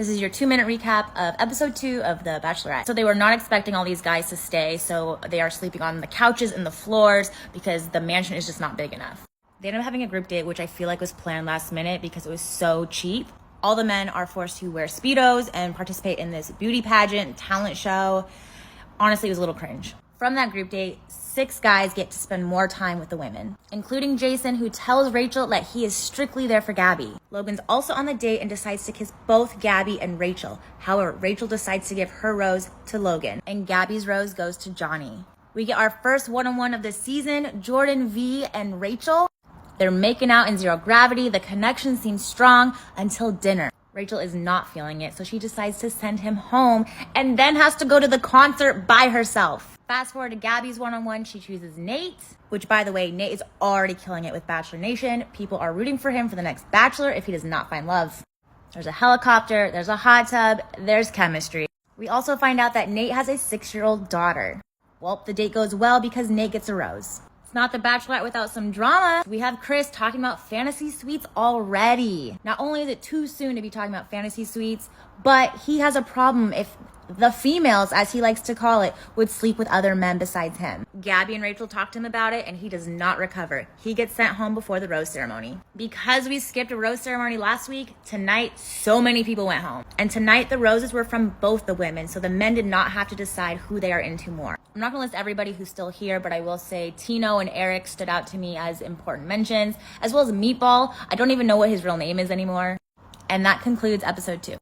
This is your 2-minute recap of episode 2 of The Bachelorette. So they were not expecting all these guys to stay, so they are sleeping on the couches and the floors because the mansion is just not big enough. They ended up having a group date, which I feel like was planned last minute because it was so cheap. All the men are forced to wear Speedos and participate in this beauty pageant, talent show. Honestly, it was a little cringe. From that group date, 6 guys get to spend more time with the women, including Jason, who tells Rachel that he is strictly there for Gabby. Logan's also on the date and decides to kiss both Gabby and Rachel. However, Rachel decides to give her rose to Logan, and Gabby's rose goes to Johnny. We get our first one-on-one of the season, Jordan V and Rachel. They're making out in zero gravity. The connection seems strong until dinner. Rachel is not feeling it, so she decides to send him home and then has to go to the concert by herself. Fast forward to Gabby's one-on-one, she chooses Nate, which, by the way, Nate is already killing it with Bachelor Nation. People are rooting for him for the next Bachelor if he does not find love. There's a helicopter, there's a hot tub, there's chemistry. We also find out that Nate has a 6-year-old daughter. Well, the date goes well because Nate gets a rose. It's not the Bachelorette without some drama. We have Chris talking about fantasy suites already. Not only is it too soon to be talking about fantasy suites, but he has a problem if the females, as he likes to call it, would sleep with other men besides him. Gabby and Rachel talk to him about it, and he does not recover. He gets sent home before the rose ceremony. Because we skipped a rose ceremony last week, tonight so many people went home. And tonight the roses were from both the women, so the men did not have to decide who they are into more. I'm not gonna list everybody who's still here, but I will say Tino and Eric stood out to me as important mentions, as well as Meatball. I don't even know what his real name is anymore. And that concludes episode 2.